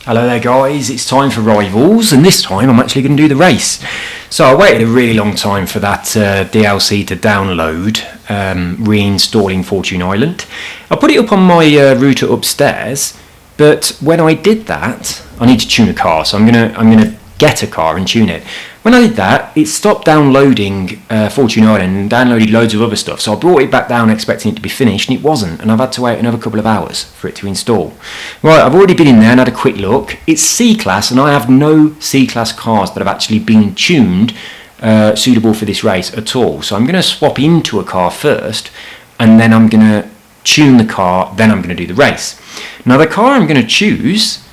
Hello there guys, it's time for Rivals, and this time I'm actually going to do the race. So I waited a really long time for that DLC to download, reinstalling Fortune Island. I put it up on my router upstairs, but when I did that, I need to tune a car, so I'm gonna get a car and tune it. When I did that, it stopped downloading Fortune Island and downloaded loads of other stuff, so I brought it back down expecting it to be finished, and it wasn't, and I've had to wait another couple of hours for it to install. Right, I've already been in there and had a quick look. It's C-Class, and I have no C-Class cars that have actually been tuned suitable for this race at all. So I'm going to swap into a car first, and then I'm going to tune the car, then I'm going to do the race. Now the car I'm going to choose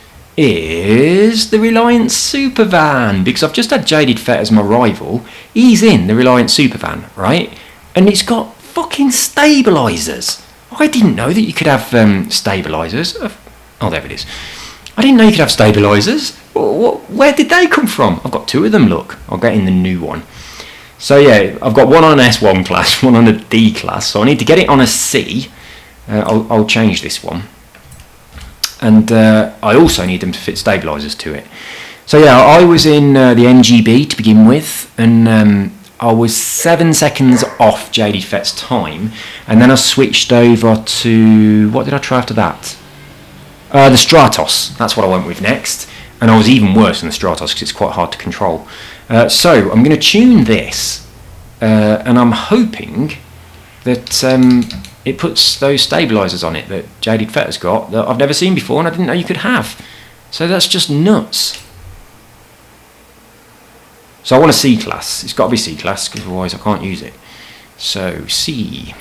is the Reliant Supervan, because I've just had Jaded Fett as my rival. He's in the Reliant Supervan, right? And it's got fucking stabilisers. I didn't know that you could have stabilisers. Oh, there it is. I didn't know you could have stabilisers. Where did they come from? I've got two of them, look. I'll get in the new one. So yeah, I've got one on an S1 class, one on a D class. So I need to get it on a C. I'll change this one. And I also need them to fit stabilisers to it. So yeah, I was in the NGB to begin with, and I was 7 seconds off Jaded Fett's time, and then I switched over to, what did I try after that? The Stratos, that's what I went with next, and I was even worse than the Stratos because it's quite hard to control. So I'm going to tune this, and I'm hoping that it puts those stabilisers on it that Jaded Fett has got that I've never seen before and I didn't know you could have. So that's just nuts. So I want a C-Class. It's got to be C-Class because otherwise I can't use it. So C.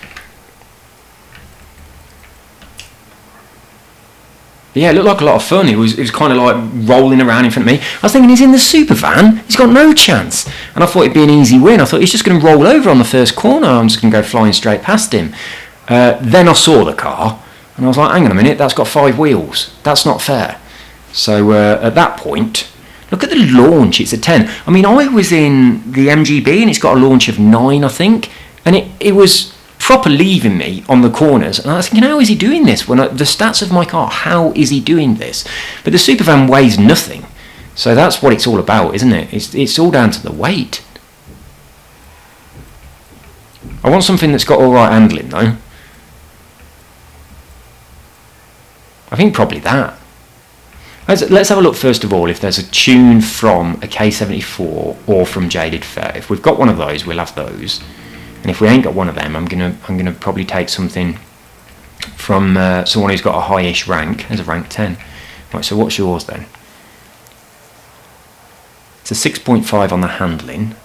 But yeah, it looked like a lot of fun. It was kind of like rolling around in front of me. I was thinking he's in the Supervan. He's got no chance. And I thought it'd be an easy win. I thought he's just going to roll over on the first corner. I'm just going to go flying straight past him. Then I saw the car and I was like, hang on a minute, that's got 5 wheels. That's not fair. So at that point, look at the launch, it's a 10. I mean, I was in the MGB and it's got a launch of 9, I think, and it was proper leaving me on the corners, and I was thinking, how is he doing this? When the stats of my car, how is he doing this? But the Supervan weighs nothing, so that's what it's all about, isn't it? It's all down to the weight. I want something that's got all right handling, though. I think probably that. Let's have a look first of all if there's a tune from a K74 or from Jaded Fett. If we've got one of those, we'll have those. And if we ain't got one of them, I'm gonna probably take something from someone who's got a high-ish rank. There's a rank 10. Right, so what's yours then? It's a 6.5 on the handling.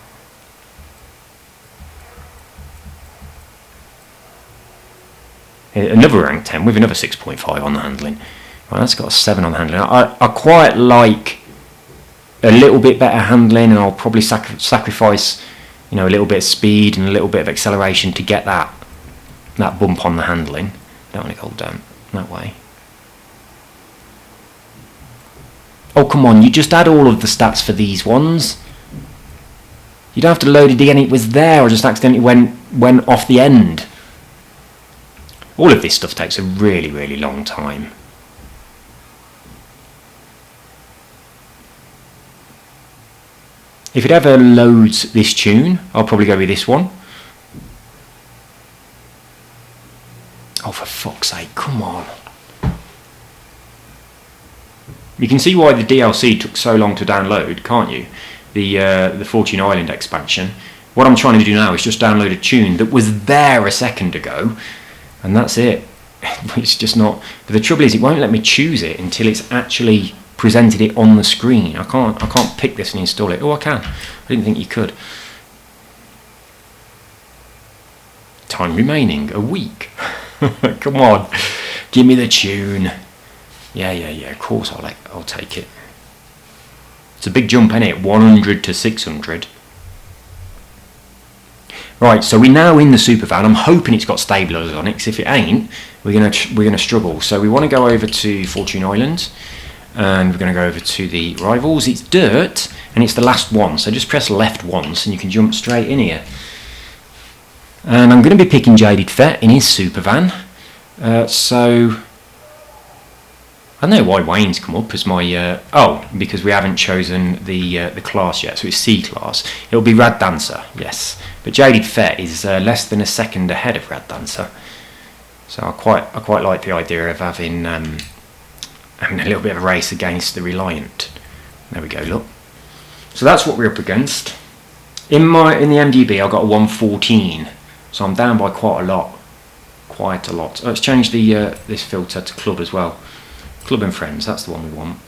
Another rank 10 with another 6.5 on the handling. Well, that's got a 7 on the handling. I quite like a little bit better handling, and I'll probably sacrifice, you know, a little bit of speed and a little bit of acceleration to get that bump on the handling. Don't want to go down that way. Oh, come on, you just add all of the stats for these ones. You don't have to load it again, it was there, or just accidentally went off the end. All of this stuff takes a really, really long time. If it ever loads this tune, I'll probably go with this one. Oh, for fuck's sake, come on. You can see why the DLC took so long to download, can't you? The Fortune Island expansion. What I'm trying to do now is just download a tune that was there a second ago, and that's it. It's just not. But the trouble is, it won't let me choose it until it's actually presented it on the screen. I can't pick this and install it. Oh, I can. I didn't think you could. Time remaining, a week. Come on, give me the tune. Yeah. Of course, I'll take it. It's a big jump, isn't it? 100 to 600. Right, so we're now in the Supervan. I'm hoping it's got stabilisers on it, because if it ain't, we're gonna struggle. So we want to go over to Fortune Island, and we're going to go over to the Rivals. It's dirt, and it's the last one. So just press left once, and you can jump straight in here. And I'm going to be picking Jaded Fett in his Supervan. So I know why Wayne's come up as my... oh, because we haven't chosen the class yet, so it's C class. It'll be Rad Dancer, yes. But Jaded Fet is less than a second ahead of Rad Dancer. So I quite like the idea of having a little bit of a race against the Reliant. There we go, look. So that's what we're up against. In the MGB I got a 114, so I'm down by quite a lot. Quite a lot. Oh, let's change the this filter to club as well. Club and Friends, that's the one we want.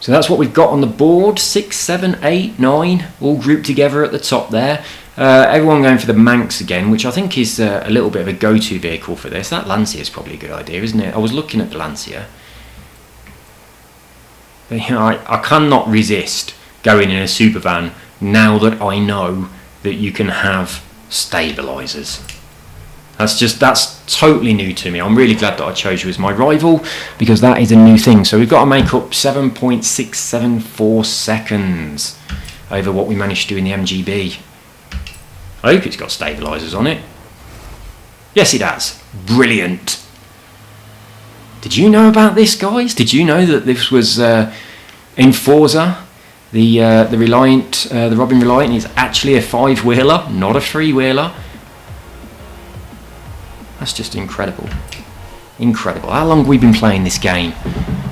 So that's what we've got on the board. 6, 7, 8, 9, all grouped together at the top there. Everyone going for the Manx again, which I think is a little bit of a go-to vehicle for this. That Lancia is probably a good idea, isn't it? I was looking at the Lancia. But, you know, I cannot resist going in a super van now that I know that you can have stabilisers. That's totally new to me. I'm really glad that I chose you as my rival, because that is a new thing. So we've got to make up 7.674 seconds over what we managed to do in the MGB. I hope it's got stabilisers on it. Yes, it has. Brilliant. Did you know about this, guys? Did you know that this was in Forza? The Reliant, the Robin Reliant is actually a 5-wheeler, not a 3-wheeler. That's just incredible. Incredible. How long have we been playing this game?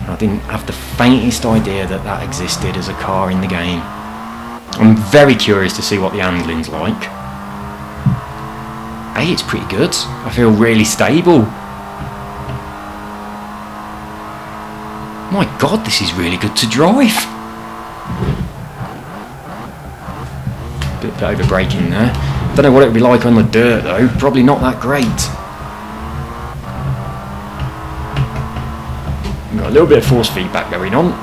I didn't have the faintest idea that that existed as a car in the game. I'm very curious to see what the handling's like. Hey, it's pretty good. I feel really stable. My God, this is really good to drive. Bit over braking there. Don't know what it would be like on the dirt though. Probably not that great. Got a little bit of force feedback going on.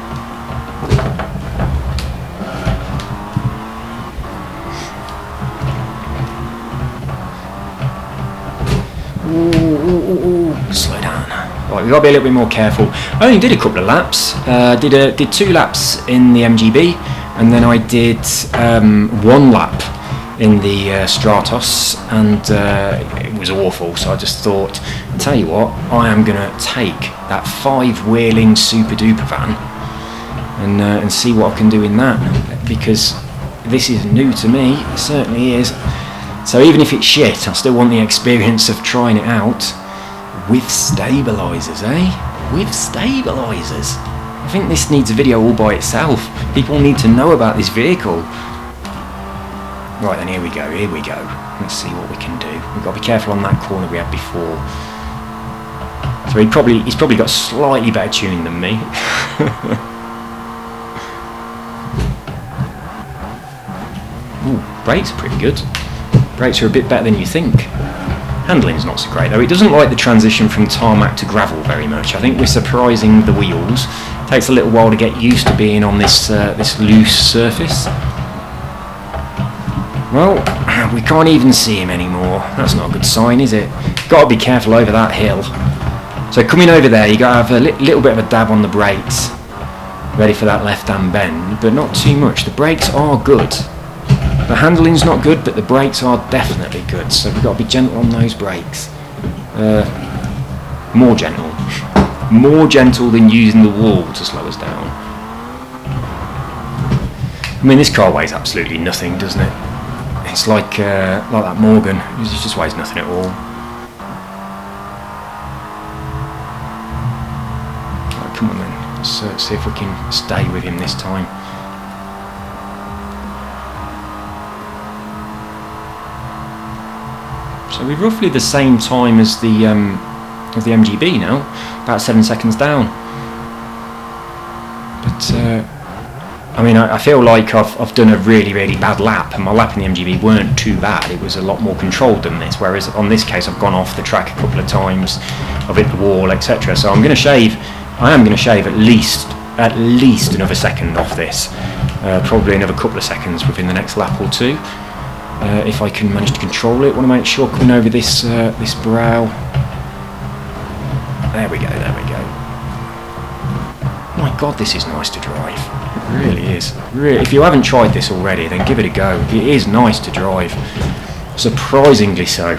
Ooh, slow down. Right, we've got to be a little bit more careful. I only did a couple of laps. Did 2 laps in the MGB, and then I did 1 lap in the Stratos, and it was awful. So I just thought, tell you what, I am going to take that 5-wheeling super duper van and see what I can do in that, because this is new to me. It certainly is. So even if it's shit, I still want the experience of trying it out with stabilisers, eh? With stabilisers. I think this needs a video all by itself. People need to know about this vehicle. Right then, here we go, here we go. Let's see what we can do. We've got to be careful on that corner we had before. So he's probably got slightly better tune than me. Ooh, brakes are pretty good. Brakes are a bit better than you think. Handling's not so great though. It doesn't like the transition from tarmac to gravel very much. I think we're surprising the wheels. It takes a little while to get used to being on this this loose surface. Well, we can't even see him anymore. That's not a good sign, is it? Got to be careful over that hill. So coming over there, you got to have a little bit of a dab on the brakes, ready for that left-hand bend, but not too much. The brakes are good. The handling's not good, but the brakes are definitely good. So we've got to be gentle on those brakes. More gentle. More gentle than using the wall to slow us down. I mean, this car weighs absolutely nothing, doesn't it? It's like that Morgan. It just weighs nothing at all. Right, come on then. Let's see if we can stay with him this time. So we're roughly the same time as the MGB now, about 7 seconds down. But I mean, I feel like I've done a really bad lap, and my lap in the MGB weren't too bad. It was a lot more controlled than this. Whereas on this case, I've gone off the track a couple of times, I've hit the wall, etc. So I am going to shave at least another second off this. Probably another couple of seconds within the next lap or two. If I can manage to control it. Want to make sure coming over this this brow. There we go, there we go. My God, this is nice to drive. It really is. Really, if you haven't tried this already, then give it a go. It is nice to drive. Surprisingly so.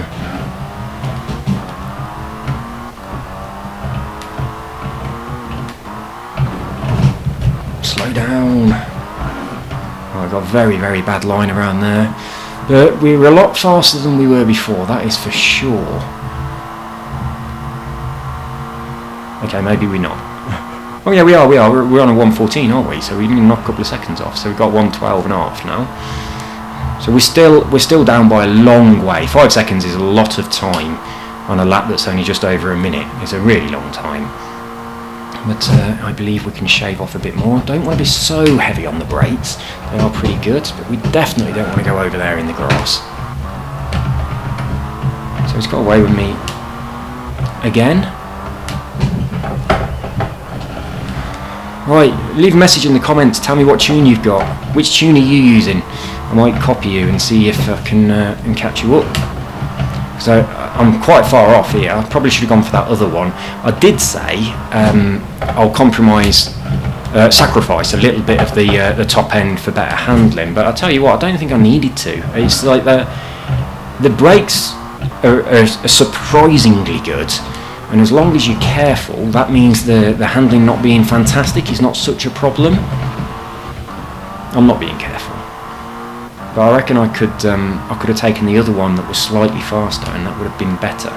slow down. Oh, I got a very, very bad line around there. But we were a lot faster than we were before, that is for sure. Okay, maybe we're not. Oh yeah, we are. We're on a 1:14, aren't we? So we didn't knock a couple of seconds off. So we've got 1:12.5 now. So we're still down by a long way. 5 seconds is a lot of time on a lap that's only just over a minute. It's a really long time. But I believe we can shave off a bit more. Don't want to be so heavy on the brakes. They are pretty good, but we definitely don't want to go over there in the grass. So he's got away with me again. Right, leave a message in the comments. Tell me what tune you've got. Which tune are you using? I might copy you and see if I can catch you up. So I'm quite far off here. I probably should have gone for that other one. I did say I'll sacrifice a little bit of the top end for better handling, but I'll tell you what, I don't think I needed to. It's like the brakes are surprisingly good, and as long as you're careful, that means the handling not being fantastic is not such a problem. I'm not being careful. But I reckon I could have taken the other one that was slightly faster, and that would have been better.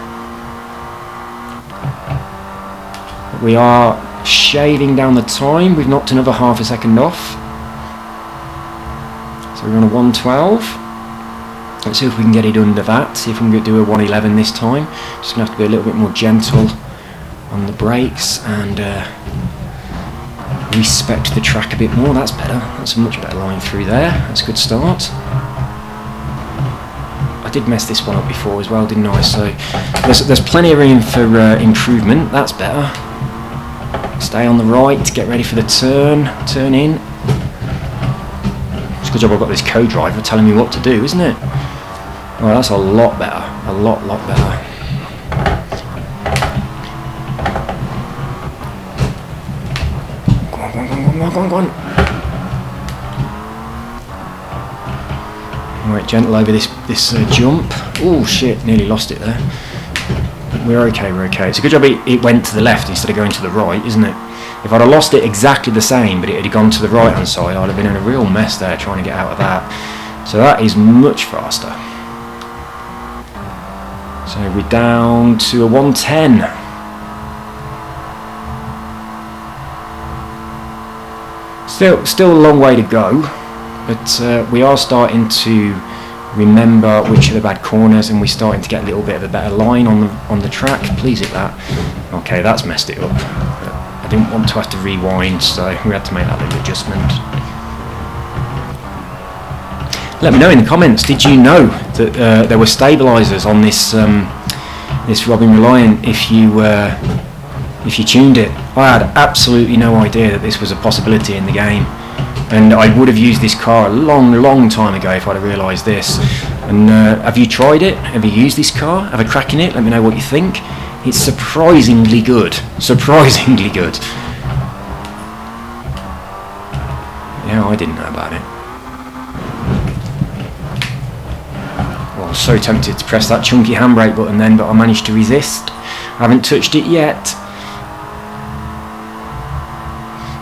But we are shaving down the time. We've knocked another half a second off. So we're on a 1:12. Let's see if we can get it under that. See if we can do a 1:11 this time. Just gonna have to be a little bit more gentle on the brakes and respect the track a bit more. That's better. That's a much better line through there. That's a good start. I did mess this one up before as well, didn't I? So there's plenty of room for improvement. That's better. Stay on the right. Get ready for the turn. Turn in. It's a good job I've got this co-driver telling me what to do, isn't it? Oh, that's a lot better. A lot better. Go on. Right, gentle over this jump. Oh shit, nearly lost it there. We're okay. It's a good job it went to the left instead of going to the right, isn't it? If I'd have lost it exactly the same, but it had gone to the right hand side, I'd have been in a real mess there trying to get out of that. So that is much faster. So we're down to a 1:10. Still a long way to go, but we are starting to remember which are the bad corners, and we're starting to get a little bit of a better line on the track. Please hit that. Okay, that's messed it up. I didn't want to have to rewind, so we had to make that little adjustment. Let me know in the comments, did you know that there were stabilisers on this this Robin Reliant if you tuned it? I had absolutely no idea that this was a possibility in the game, and I would have used this car a long time ago if I'd have realised this. And have you tried it? Have you used this car? Have a crack in it? Let me know what you think. It's surprisingly good. Surprisingly good. Yeah, I didn't know about it. Well, I was so tempted to press that chunky handbrake button then, but I managed to resist. I haven't touched it yet.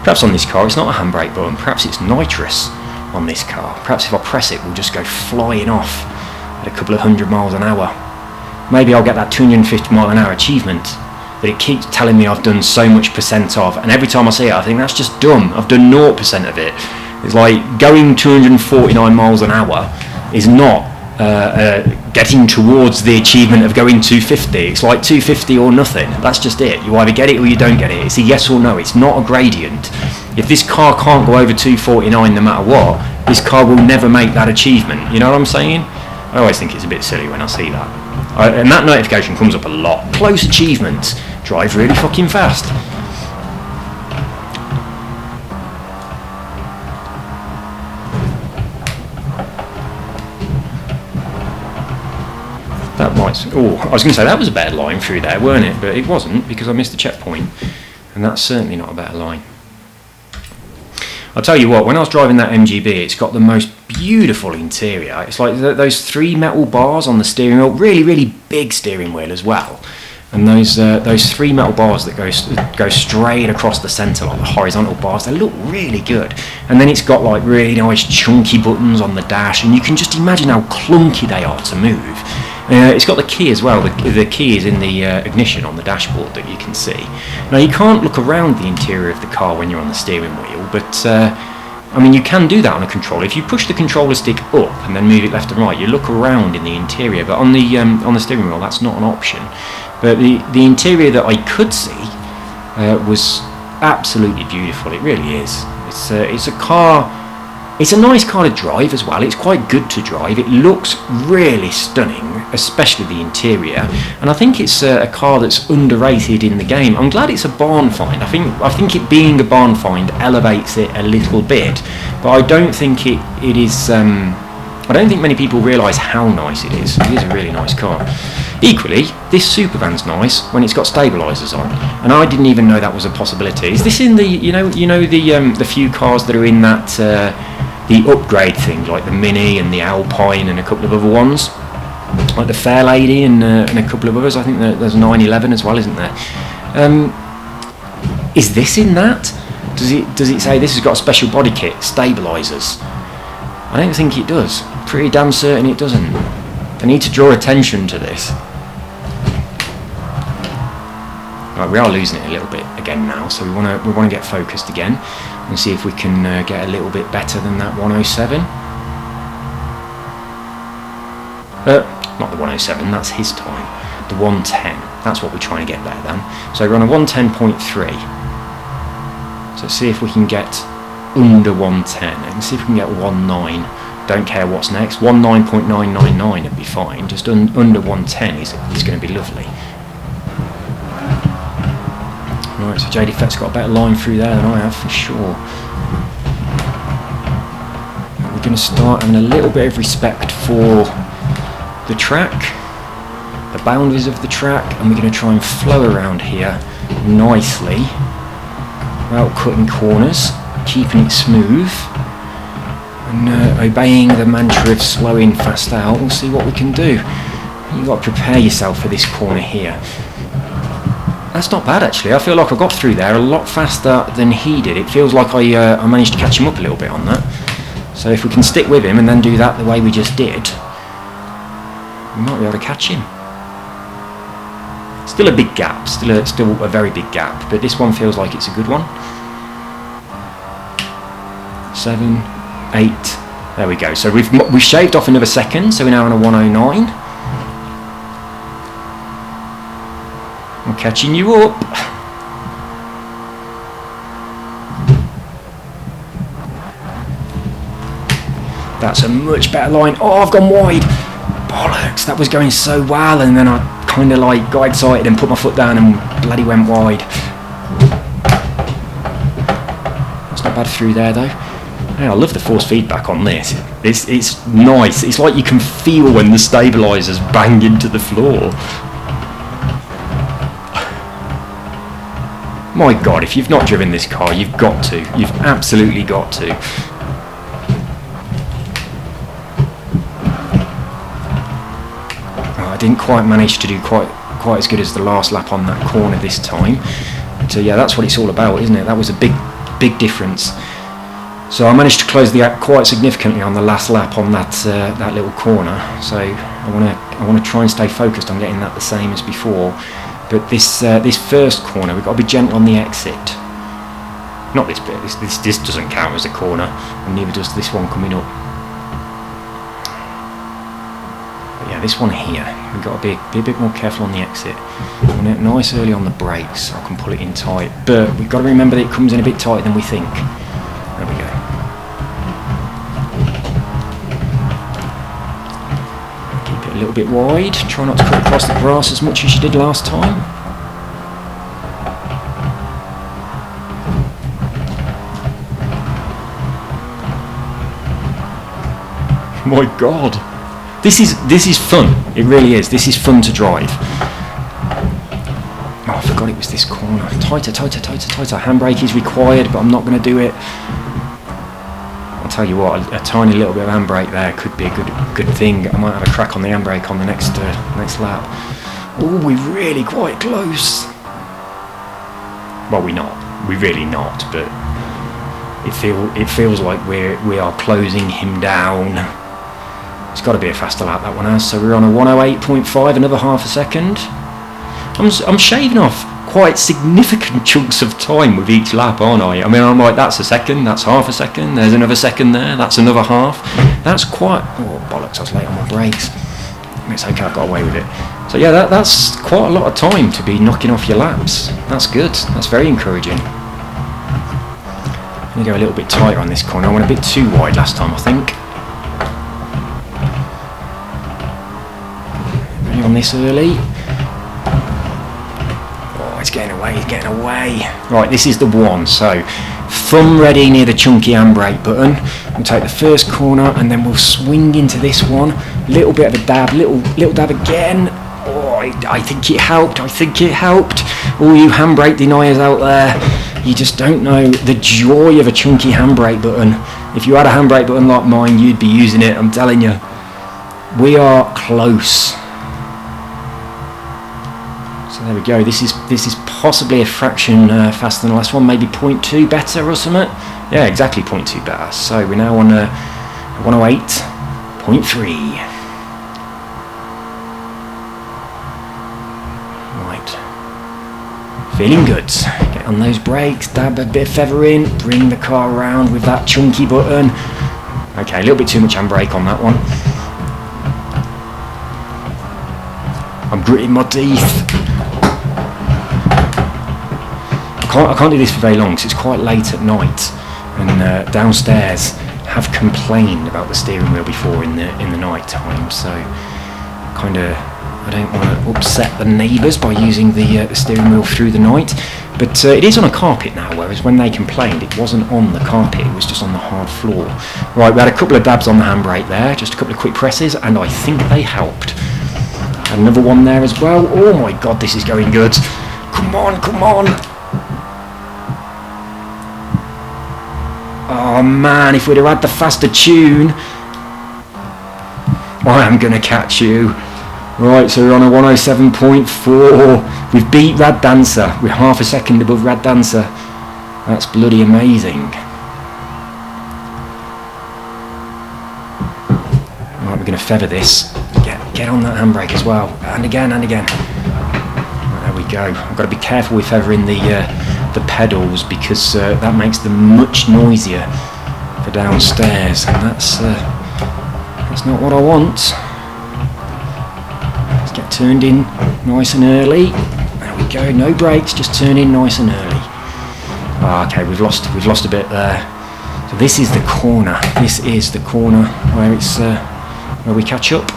Perhaps on this car it's not a handbrake button, perhaps it's nitrous on this car. Perhaps if I press it we'll just go flying off at a couple of 100 miles an hour. Maybe I'll get that 250 mile an hour achievement that it keeps telling me I've done so much percent of, and every time I see it I think that's just dumb. I've done 0% of it. It's like going 249 miles an hour is not getting towards the achievement of going 250. It's like 250 or nothing. That's just it. You either get it or you don't get it. It's a yes or no. It's not a gradient. If this car can't go over 249 no matter what, this car will never make that achievement. You know what I'm saying? I always think it's a bit silly when I see that. And that notification comes up a lot. Close achievements. Drive really fucking fast. That might... Oh, I was going to say that was a better line through there, weren't it? But it wasn't, because I missed the checkpoint. And that's certainly not a better line. I'll tell you what, when I was driving that MGB, it's got the most beautiful interior. It's like those 3 metal bars on the steering wheel, really big steering wheel as well. And those three metal bars that go straight across the centre, like the horizontal bars, they look really good. And then it's got like really nice chunky buttons on the dash, and you can just imagine how clunky they are to move. It's got the key as well. The key is in the ignition on the dashboard that you can see. Now you can't look around the interior of the car when you're on the steering wheel, but I mean, you can do that on a controller. If you push the controller stick up and then move it left and right, you look around in the interior. But on the steering wheel, that's not an option. But the interior that I could see was absolutely beautiful. It really is. It's a car. It's a nice car to drive as well. It's quite good to drive. It looks really stunning, especially the interior. And I think it's a car that's underrated in the game. I'm glad it's a barn find. I think it being a barn find elevates it a little bit, but I don't think it is. I don't think many people realise how nice it is. It is a really nice car. Equally, this Supervan's nice when it's got stabilisers on, and I didn't even know that was a possibility. Is this in the the few cars that are in that the upgrade thing, like the Mini and the Alpine and a couple of other ones, like the Fairlady and a couple of others? I think there's a 911 as well, isn't there? Is this in that? Does it say this has got a special body kit, stabilisers? I don't think it does. Pretty damn certain it doesn't. I need to draw attention to this. Right, we are losing it a little bit again now, so we want to get focused again and see if we can get a little bit better than that 107. Not the 107, that's his time. The 110. That's what we're trying to get there then. So we're on a 110.3. So let's see if we can get under 110 and see if we can get 19. Don't care what's next. 19.999 would be fine. Just under 110 is going to be lovely. Right, so JD Fett's got a better line through there than I have for sure. We're going to start having a little bit of respect for the track, the boundaries of the track, and we're going to try and flow around here nicely without cutting corners, keeping it smooth, and obeying the mantra of slowing fast out. We'll see what we can do. You've got to prepare yourself for this corner here. That's not bad actually. I feel like I got through there a lot faster than he did. It feels like I managed to catch him up a little bit on that. So if we can stick with him and then do that the way we just did, we might be able to catch him. Still a big gap, still a very big gap, but this one feels like it's a good one. 7, 8, there we go. So we've shaved off another second, so we're now on a 109. I'm catching you up. That's a much better line. Oh, I've gone wide. Bollocks, that was going so well, and then I kind of like got excited and put my foot down and bloody went wide. That's not bad through there though. Yeah, I love the force feedback on this. It's nice. It's like you can feel when the stabilisers bang into the floor. My God, if you've not driven this car, you've got to. You've absolutely got to. Oh, I didn't quite manage to do quite as good as the last lap on that corner this time. So yeah, that's what it's all about, isn't it? That was a big difference. So I managed to close the gap quite significantly on the last lap on that little corner. So I want to try and stay focused on getting that the same as before. But this first corner, we've got to be gentle on the exit. Not this bit. This doesn't count as a corner, and neither does this one coming up. But yeah, this one here, we've got to be a bit more careful on the exit. I want it nice early on the brakes, so I can pull it in tight. But we've got to remember that it comes in a bit tighter than we think. There we go. Keep it a little bit wide. Try not to cut across the grass as much as you did last time. My God, this is fun. It really is. This is fun to drive. Oh, I forgot it was this corner. Tighter. Handbrake is required, but I'm not going to do it. I'll tell you what, a tiny little bit of handbrake there could be a good thing. I might have a crack on the handbrake on the next lap. Oh, we're really quite close. Well, we're really not, but it feels like we are closing him down. It's got to be a faster lap, that one has. So we're on a 108.5, another half a second. I'm shaving off quite significant chunks of time with each lap, aren't I? I mean, I'm like, that's a second, that's half a second, there's another second there, that's another half. That's quite... Oh, bollocks, I was late on my brakes. It's okay, I got away with it. So yeah, that's quite a lot of time to be knocking off your laps. That's good, that's very encouraging. I'm going to go a little bit tighter on this corner. I went a bit too wide last time, I think. Ready on this early. He's getting away. Right, this is the one. So, thumb ready near the chunky handbrake button. We'll take the first corner and then we'll swing into this one. Little bit of a dab, little dab again. Oh, I think it helped. All you handbrake deniers out there, you just don't know the joy of a chunky handbrake button. If you had a handbrake button like mine, you'd be using it, I'm telling you. We are close. So there we go. This is possibly a fraction faster than the last one, maybe 0.2 better or something. Yeah, exactly 0.2 better. So we're now on 108.3. Right. Feeling good. Get on those brakes, dab a bit of feather in, bring the car around with that chunky button. Okay, a little bit too much handbrake on that one. I'm gritting my teeth. I can't do this for very long because it's quite late at night, and downstairs have complained about the steering wheel before in the night time. So I don't want to upset the neighbours by using the steering wheel through the night. But it is on a carpet now, whereas when they complained it wasn't on the carpet, it was just on the hard floor. Right, we had a couple of dabs on the handbrake there, just a couple of quick presses, and I think they helped. Had another one there as well. Oh my god, this is going good. Come on. Oh man, if we'd have had the faster tune, I am going to catch you. Right, so we're on a 107.4. We've beat Rad Dancer. We're half a second above Rad Dancer. That's bloody amazing. Right, we're going to feather this. Get on that handbrake as well. And again. Right, there we go. I've got to be careful with feathering the pedals because that makes them much noisier for downstairs, and that's not what I want. Let's get turned in nice and early. There we go. No brakes, just turn in nice and early. Okay, we've lost a bit there. So this is the corner. This is the corner where it's where we catch up.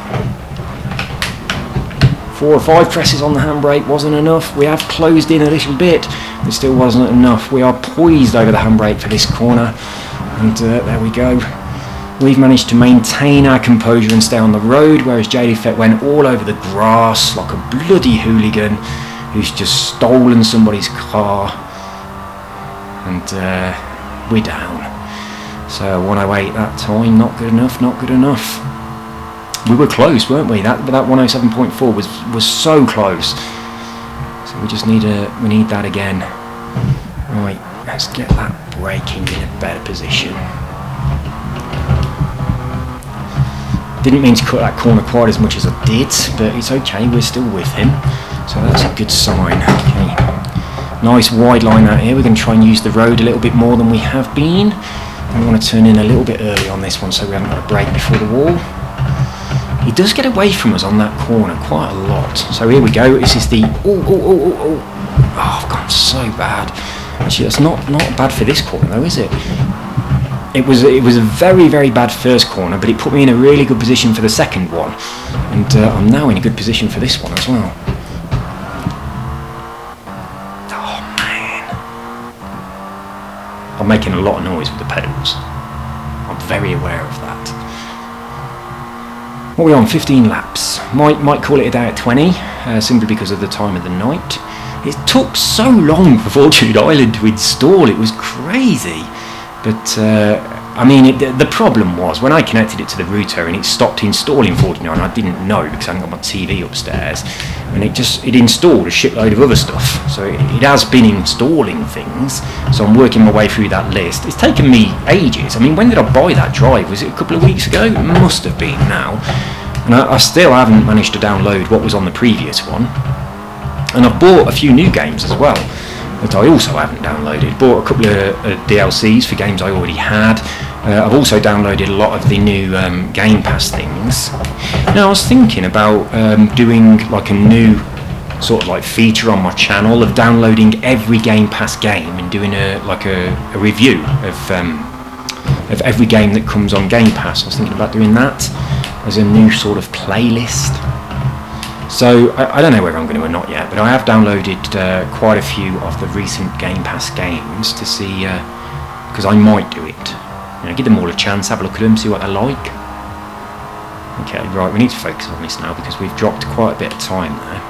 4 or 5 presses on the handbrake wasn't enough. We have closed in a little bit, but it still wasn't enough. We are poised over the handbrake for this corner, and there we go. We've managed to maintain our composure and stay on the road, whereas JD Fett went all over the grass like a bloody hooligan who's just stolen somebody's car, and we're down. So 108 that time, not good enough. We were close, weren't we? That 107.4 was so close. So we just need that again. Right, let's get that braking in a better position. Didn't mean to cut that corner quite as much as I did, but it's okay, we're still with him. So that's a good sign. Okay. Nice wide line out here. We're going to try and use the road a little bit more than we have been. And we want to turn in a little bit early on this one so we haven't got a brake before the wall. He does get away from us on that corner quite a lot. So here we go. This is the... Oh, I've gone so bad. Actually, that's not bad for this corner though, is it? It was a very, very bad first corner, but it put me in a really good position for the second one. And I'm now in a good position for this one as well. Oh, man. I'm making a lot of noise with the pedals. I'm very aware of that. What are we on? 15 laps. Might call it a day at 20, simply because of the time of the night. It took so long for Fortune Island to install. It was crazy. But I mean, the problem was when I connected it to the router and it stopped installing 49. I didn't know because I hadn't got my TV upstairs, and it installed a shitload of other stuff. So it has been installing things. So I'm working my way through that list. It's taken me ages. I mean, when did I buy that drive? Was it a couple of weeks ago? It must have been now. And I still haven't managed to download what was on the previous one. And I've bought a few new games as well that I also haven't downloaded. Bought a couple of DLCs for games I already had. I've also downloaded a lot of the new Game Pass things. Now I was thinking about doing like a new sort of like feature on my channel of downloading every Game Pass game and doing a review of every game that comes on Game Pass. I was thinking about doing that as a new sort of playlist. So I don't know whether I'm going to or not yet, but I have downloaded quite a few of the recent Game Pass games to see, because I might do it. You know, give them all a chance, have a look at them, see what they're like. Okay, right, we need to focus on this now because we've dropped quite a bit of time there,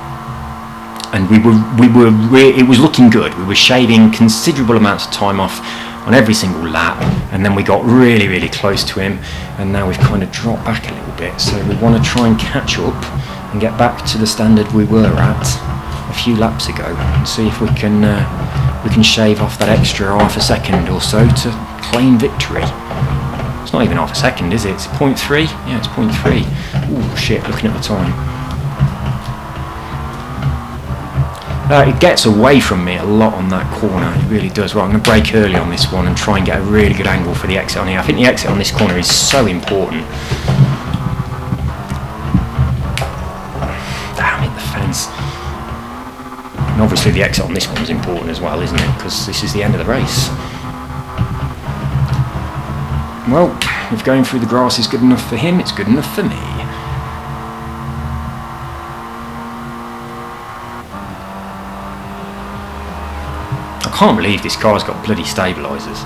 and it was looking good. We were shaving considerable amounts of time off on every single lap, and then we got really, really close to him, and now we've kind of dropped back a little bit. So we want to try and catch up and get back to the standard we were at a few laps ago, and see if we can shave off that extra half a second or so to claim victory. It's not even half a second, is it? It's 0.3? Yeah, it's 0.3. Oh shit, looking at the time. It gets away from me a lot on that corner, it really does. Right, I'm going to brake early on this one and try and get a really good angle for the exit on here. I think the exit on this corner is so important. And obviously the exit on this one's important as well, isn't it? Because this is the end of the race. Well, if going through the grass is good enough for him, it's good enough for me. I can't believe this car's got bloody stabilisers.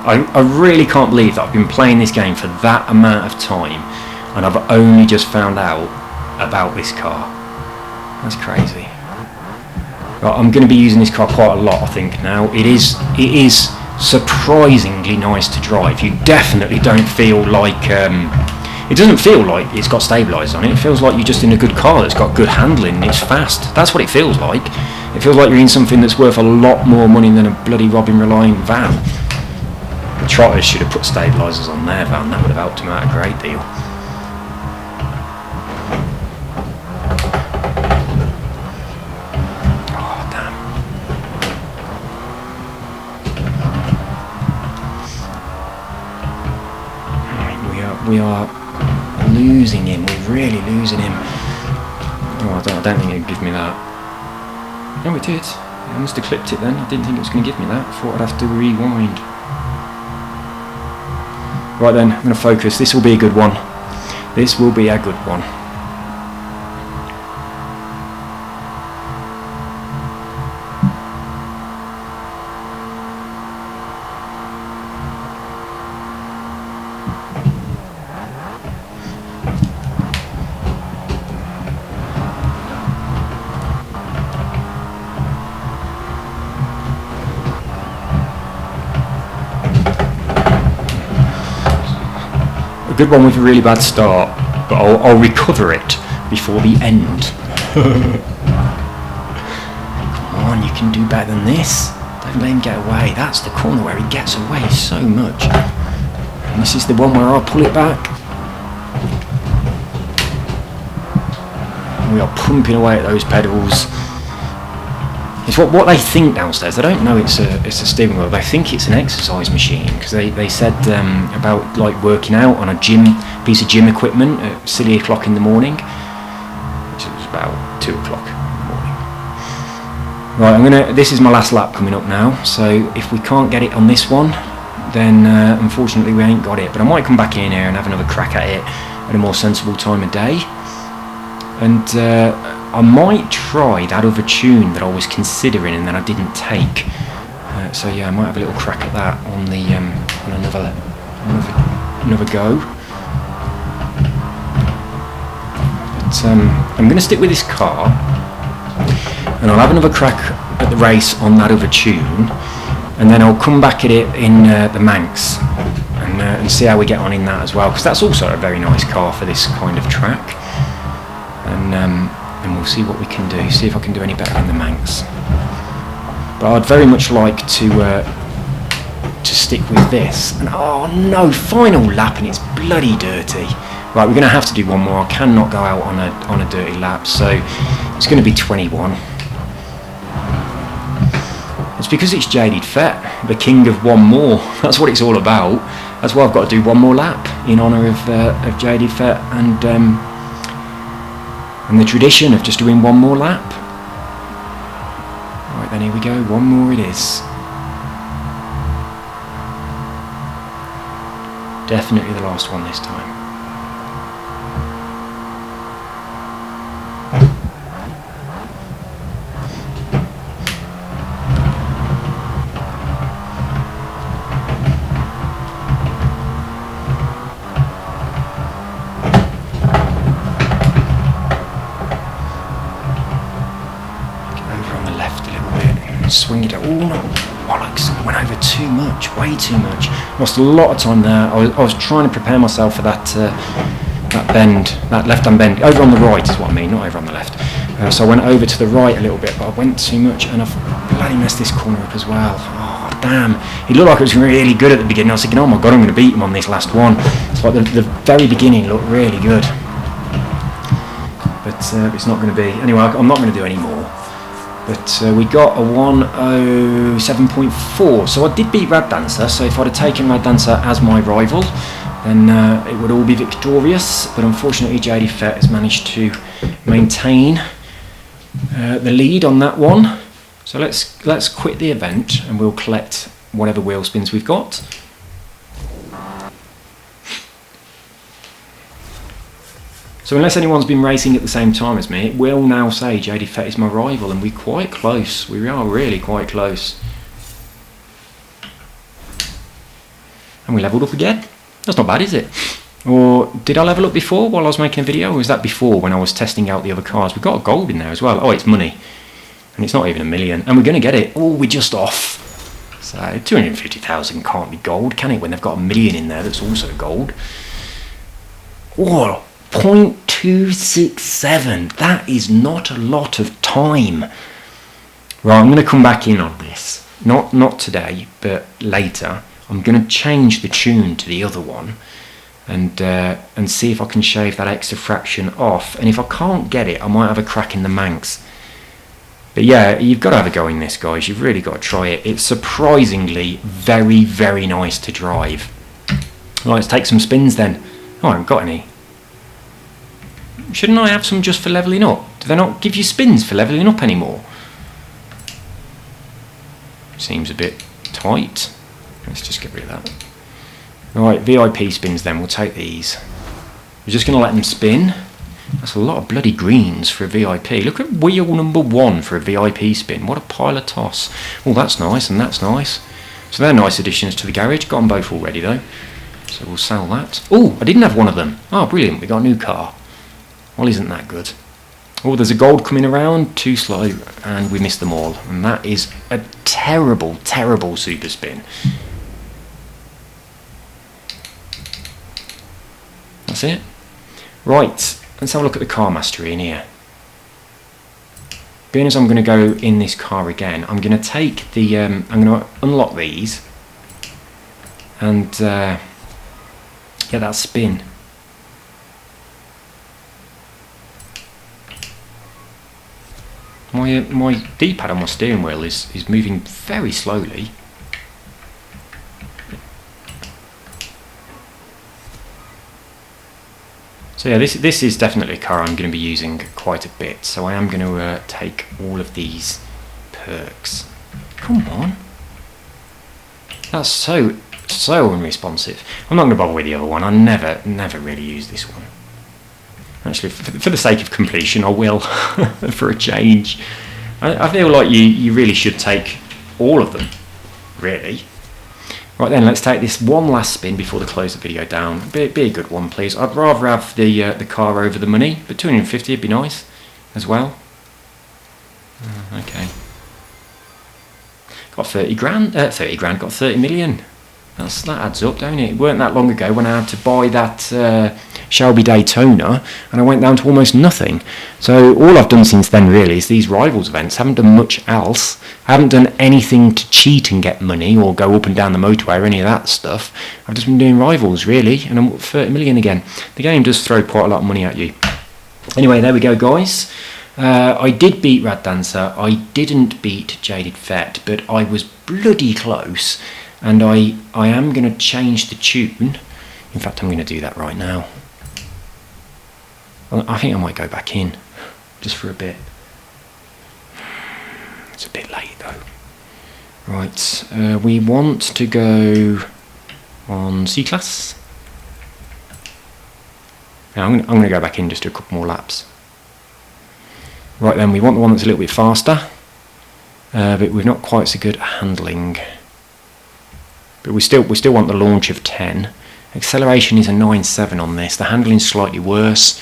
I really can't believe that I've been playing this game for that amount of time and I've only just found out about this car. That's crazy. Right, I'm going to be using this car quite a lot, I think, now. It is surprisingly nice to drive. You definitely don't feel like... it doesn't feel like it's got stabilisers on it. It feels like you're just in a good car that's got good handling and it's fast. That's what it feels like. It feels like you're in something that's worth a lot more money than a bloody Robin Reliant van. The Trotters should have put stabilisers on their van. That would have helped them out a great deal. We are losing him. We're really losing him. Oh, I don't think it'd give me that. No, it did. I must have clipped it then. I didn't think it was going to give me that. I thought I'd have to rewind. Right then, I'm going to focus. This will be a good one. This will be a good one. Good one with a really bad start, but I'll recover it before the end. Come on, you can do better than this. Don't let him get away. That's the corner where he gets away so much. And this is the one where I'll pull it back. We are pumping away at those pedals. It's what they think downstairs. They don't know it's a steering wheel. They think it's an exercise machine because they said about like working out on a piece of gym equipment at silly o'clock in the morning, which was about 2 o'clock in the morning. Right, this is my last lap coming up now. So if we can't get it on this one, then unfortunately we ain't got it. But I might come back in here and have another crack at it at a more sensible time of day. And I might try that other tune that I was considering and then I didn't take. So yeah, I might have a little crack at that on the on another go. But I'm going to stick with this car, and I'll have another crack at the race on that other tune, and then I'll come back at it in the Manx see how we get on in that as well, because that's also a very nice car for this kind of track. And we'll see what we can do, see if I can do any better in the Manx. But I'd very much like to stick with this. And oh no, final lap and it's bloody dirty. Right, we're going to have to do one more. I cannot go out on a dirty lap, so it's going to be 21. It's because it's Jaded Fett, the king of one more. That's what it's all about. That's why I've got to do one more lap in honour of Jaded Fett and the tradition of just doing one more lap. Right then, here we go. One more it is. Definitely the last one this time. Swing it. Oh no, bollocks, went over too much, way too much. Lost a lot of time there. I was trying to prepare myself for that bend, that left hand bend. Over on the right is what I mean, not over on the left. So I went over to the right a little bit, but I went too much and I've bloody messed this corner up as well. Oh damn, he looked like it was really good at the beginning. I was thinking, oh my god, I'm going to beat him on this last one. It's like the very beginning looked really good, but it's not going to be. Anyway, I'm not going to do any more. But we got a 107.4, so I did beat Rad Dancer. So if I'd have taken Rad Dancer as my rival, then it would all be victorious. But unfortunately, Jaded Fett has managed to maintain the lead on that one. So let's quit the event and we'll collect whatever wheel spins we've got. So unless anyone's been racing at the same time as me, it will now say Jaded Fett is my rival, and we're quite close. We are really quite close. And we leveled up again. That's not bad, is it? Or did I level up before while I was making a video, or was that before when I was testing out the other cars? We've got a gold in there as well. Oh, it's money. And it's not even $1 million. And we're going to get it. Oh, we're just off. So 250,000 can't be gold, can it, when they've got $1 million in there that's also gold? Oh, 0.267. That is not a lot of time. Right, I'm going to come back in on this. Not today, but later. I'm going to change the tune to the other one and see if I can shave that extra fraction off. And if I can't get it, I might have a crack in the Manx. But yeah, you've got to have a go in this, guys. You've really got to try it. It's surprisingly very, very nice to drive. Right, let's take some spins then. Oh, I haven't got any. Shouldn't I have some just for levelling up? Do they not give you spins for levelling up anymore? Seems a bit tight. Let's just get rid of that. Right, VIP spins then. We'll take these. We're just going to let them spin. That's a lot of bloody greens for a VIP. Look at wheel number 1 for a VIP spin. What a pile of toss. Oh, that's nice and that's nice. So they're nice additions to the garage. Got them both already though. So we'll sell that. Oh, I didn't have one of them. Oh, brilliant. We got a new car. Well, isn't that good? Oh, there's a gold coming around, too slow, and we missed them all. And that is a terrible, terrible super spin. That's it. Right, let's have a look at the car mastery in here. Being as I'm going to go in this car again, I'm going to take the, I'm going to unlock these and get that spin. My D-pad on my steering wheel is moving very slowly. So yeah, this is definitely a car I'm going to be using quite a bit. So I am going to take all of these perks. Come on. That's so unresponsive. I'm not going to bother with the other one. I never really use this one. Actually, for the sake of completion, I will, for a change. I feel like you really should take all of them, really. Right then, let's take this one last spin before they close the video down. Be a good one, please. I'd rather have the car over the money, but 250 would be nice as well. Okay. Got 30 grand, got 30 million. That adds up, don't it? It weren't that long ago when I had to buy that Shelby Daytona, and I went down to almost nothing. So all I've done since then really is these Rivals events. I haven't done much else. I haven't done anything to cheat and get money or go up and down the motorway or any of that stuff. I've just been doing Rivals really, and I'm up 30 million again. The game does throw quite a lot of money at you. Anyway, there we go, guys. I did beat Rad Dancer. I didn't beat Jaded Fet, but I was bloody close. And I am going to change the tune. In fact, I'm going to do that right now. I think I might go back in, just for a bit. It's a bit late though. Right, we want to go on C-Class. Now I'm going to go back in just do a couple more laps. Right then, we want the one that's a little bit faster, but we're not quite so good at handling. But we still want the launch of 10. Acceleration is a 9.7 on this. The handling's slightly worse.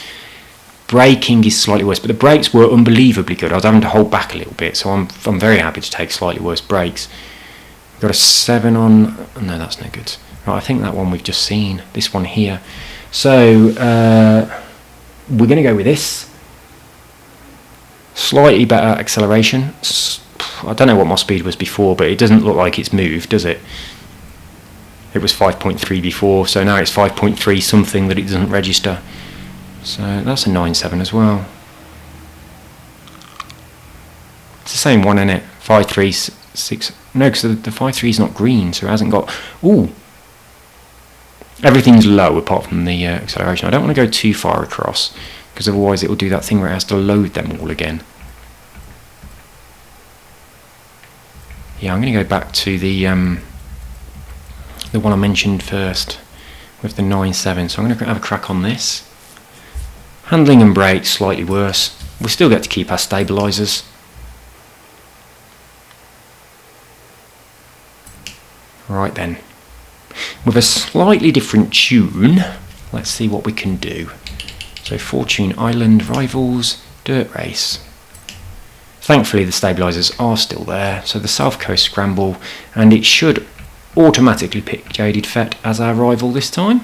Braking is slightly worse, but the brakes were unbelievably good. I was having to hold back a little bit, so I'm very happy to take slightly worse brakes. We've got a 7 on. No, that's no good. Right, I think that one we've just seen. This one here. So we're going to go with this. Slightly better acceleration. I don't know what my speed was before, but it doesn't look like it's moved, does it? It was 5.3 before, so now it's 5.3 something that it doesn't register. So that's a 9.7 as well. It's the same one, isn't it? 5.36. No, because the 5.3 is not green, so it hasn't got. Ooh! Everything's low apart from the acceleration. I don't want to go too far across, because otherwise it will do that thing where it has to load them all again. Yeah, I'm going to go back to the one I mentioned first with the 9.7. So I'm going to have a crack on this. Handling and brakes slightly worse. We still get to keep our stabilisers. Right then. With a slightly different tune, let's see what we can do. So Fortune Island Rivals Dirt Race. Thankfully the stabilisers are still there, so the South Coast Scramble, and it should automatically pick Jaded Fet as our rival this time.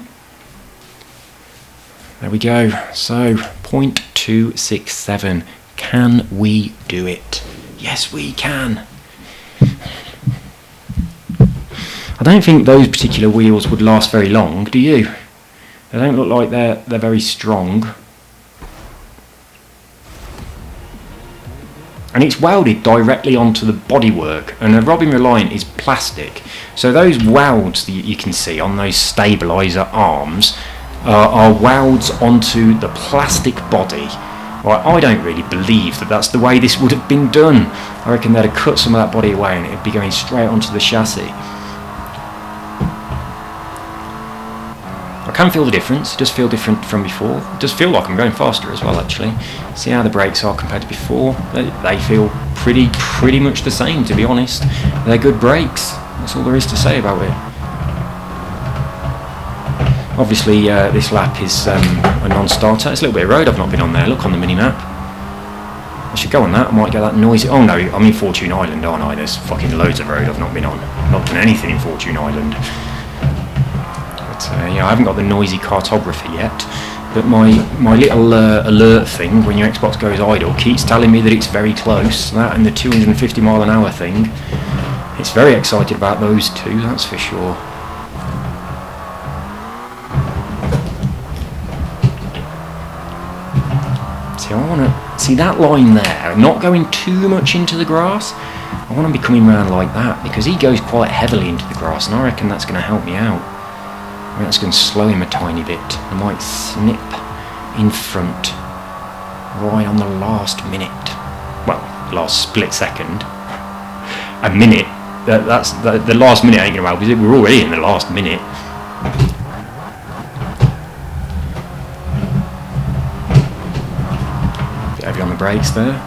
There we go. So 0.267. Can we do it? Yes, we can. I don't think those particular wheels would last very long, do you? They don't look like they're very strong. And it's welded directly onto the bodywork, and the Robin Reliant is plastic. So those welds that you can see on those stabiliser arms are welds onto the plastic body. Right, I don't really believe that that's the way this would have been done. I reckon they'd have cut some of that body away and it would be going straight onto the chassis. I can feel the difference. It does feel different from before. It does feel like I'm going faster as well, actually. See how the brakes are compared to before. They feel pretty much the same, to be honest. They're good brakes. That's all there is to say about it. Obviously, this lap is a non-starter. It's a little bit of road I've not been on there. Look on the mini-map. I should go on that. I might get that noisy. Oh no, I'm in Fortune Island, aren't I? There's fucking loads of road I've not been on. I've not done anything in Fortune Island. But yeah, I haven't got the noisy cartographer yet. But my little alert thing when your Xbox goes idle keeps telling me that it's very close. That and the 250 mile an hour thing. It's very excited about those two, that's for sure. See, I want to see that line there, not going too much into the grass. I want to be coming around like that because he goes quite heavily into the grass, and I reckon that's going to help me out. I mean, that's going to slow him a tiny bit. I might snip in front right on the last minute. Well, last split second. A minute. That's the last minute ain't going to help, because we're already in the last minute. Bit heavy on the brakes there.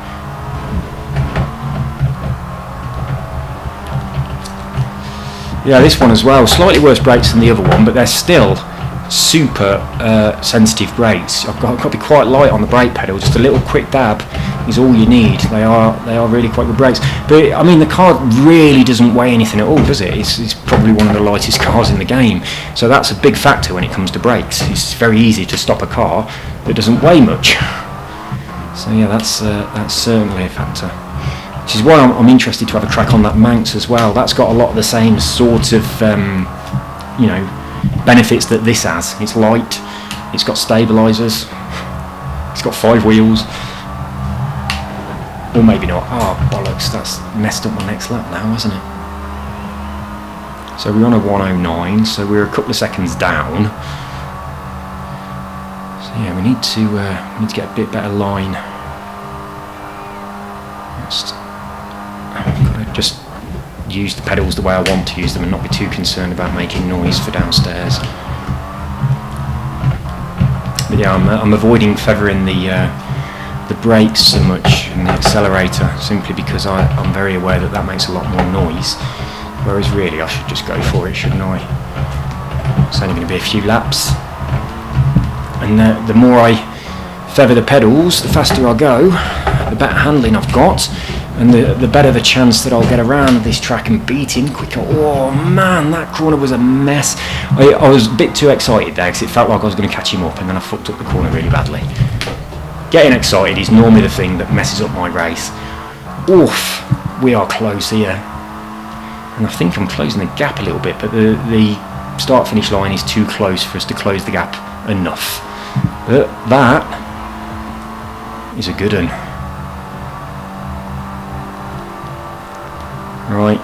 Yeah, this one as well. Slightly worse brakes than the other one, but they're still super sensitive brakes. I've got to be quite light on the brake pedal. Just a little quick dab is all you need. They are really quite good brakes. But I mean, the car really doesn't weigh anything at all, does it? It's probably one of the lightest cars in the game. So that's a big factor when it comes to brakes. It's very easy to stop a car that doesn't weigh much. So yeah, that's certainly a factor. Which is why I'm interested to have a crack on that Manx as well. That's got a lot of the same sort of benefits that this has. It's light, it's got stabilisers, it's got 5 wheels, or maybe not. Oh bollocks, that's messed up my next lap now, hasn't it? So we're on a 109, so we're a couple of seconds down. So yeah, we need to get a bit better line. Just use the pedals the way I want to use them and not be too concerned about making noise for downstairs. But yeah, I'm avoiding feathering the brakes so much and the accelerator simply because I'm very aware that makes a lot more noise, whereas really I should just go for it, shouldn't I? It's only going to be a few laps, and the more I feather the pedals, the faster I go, the better handling I've got, and the better the chance that I'll get around this track and beat him quicker. Oh man, that corner was a mess. I was a bit too excited there because it felt like I was going to catch him up, and then I fucked up the corner really badly. Getting excited is normally the thing that messes up my race. Oof, we are close here. And I think I'm closing the gap a little bit, but the start-finish line is too close for us to close the gap enough. But that is a good one. Right,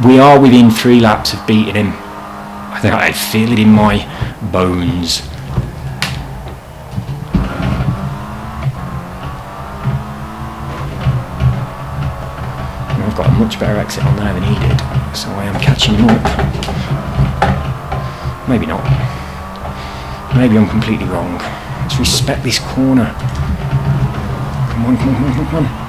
we are within 3 laps of beating him. I think I feel it in my bones. I've got a much better exit on there than he did, so I am catching him up. Maybe not. Maybe I'm completely wrong. Let's respect this corner. Come on, come on, come on, come on.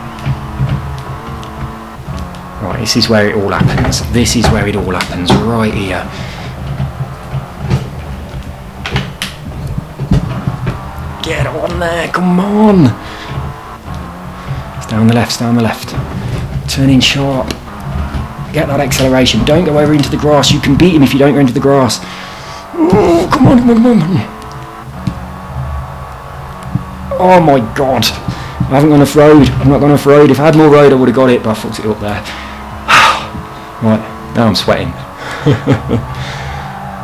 Right, this is where it all happens. This is where it all happens, right here. Get on there, come on! Stay on the left, stay on the left. Turn in sharp. Get that acceleration. Don't go over into the grass. You can beat him if you don't go into the grass. Oh, come on, come on, come on. Oh my god. I haven't gone off-road. I've not gone off-road. If I had more road, I would have got it, but I fucked it up there. Right, now I'm sweating.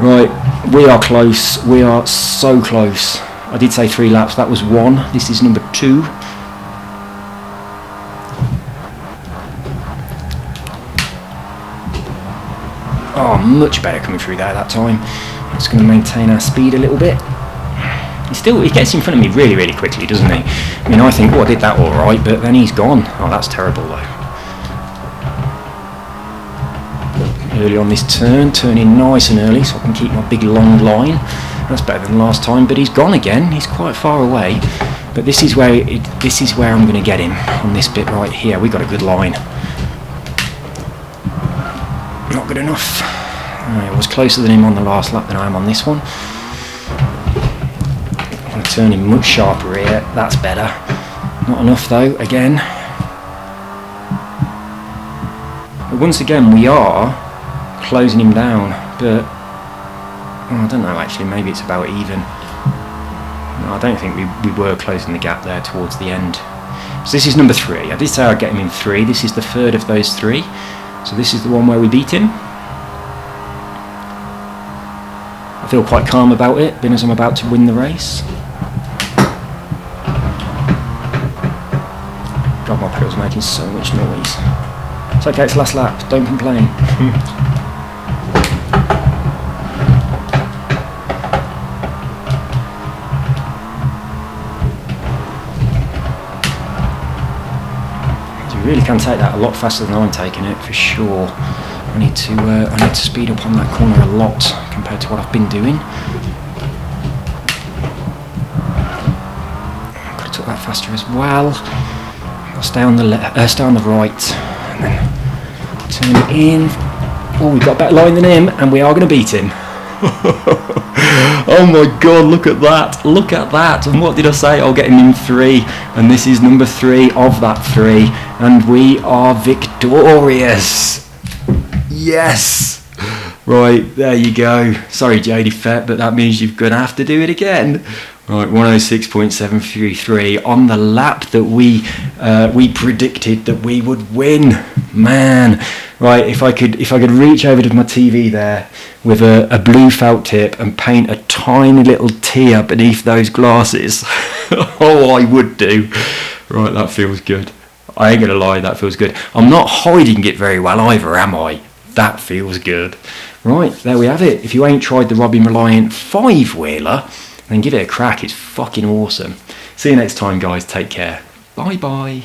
Right, we are close. We are so close. I did say 3 laps. That was 1. This is number 2. Oh, much better coming through there that time. Just going to maintain our speed a little bit. He gets in front of me really, really quickly, doesn't he? I mean, I think, oh, I did that all right, but then he's gone. Oh, that's terrible, though. Early on this turn, turning nice and early, so I can keep my big long line. That's better than last time, but he's gone again. He's quite far away. But this is where I'm going to get him on this bit right here. We got a good line. Not good enough. I was closer than him on the last lap than I am on this one. I'm going to turn him much sharper here. That's better. Not enough though, again. But once again, we are closing him down, but I don't know actually, maybe it's about even. No, I don't think we were closing the gap there towards the end. So this is number 3. I did say I'd get him in 3. This is the 3rd of those 3. So this is the one where we beat him. I feel quite calm about it, being as I'm about to win the race. God, my pedal's making so much noise. It's okay, it's last lap, don't complain. You really can take that a lot faster than I'm taking it, for sure. I need to speed up on that corner a lot compared to what I've been doing. Could have took that faster as well. I'll stay on the stay on the right, and then turn it in. Oh, we've got a better line than him, and we are going to beat him. Oh my god, look at that. Look at that. And what did I say? I'll get him in 3. And this is number 3 of that 3. And we are victorious. Yes. Right, there you go. Sorry, JD Fett, but that means you're going to have to do it again. Right, 106.733 on the lap that we predicted that we would win. Man, right, if I could reach over to my TV there with a blue felt tip and paint a tiny little tear beneath those glasses, oh, I would do. Right, that feels good. I ain't gonna lie, that feels good. I'm not hiding it very well either, am I? That feels good. Right, there we have it. If you ain't tried the Robbie Reliant 5-wheeler, then give it a crack. It's fucking awesome. See you next time, guys. Take care. Bye bye.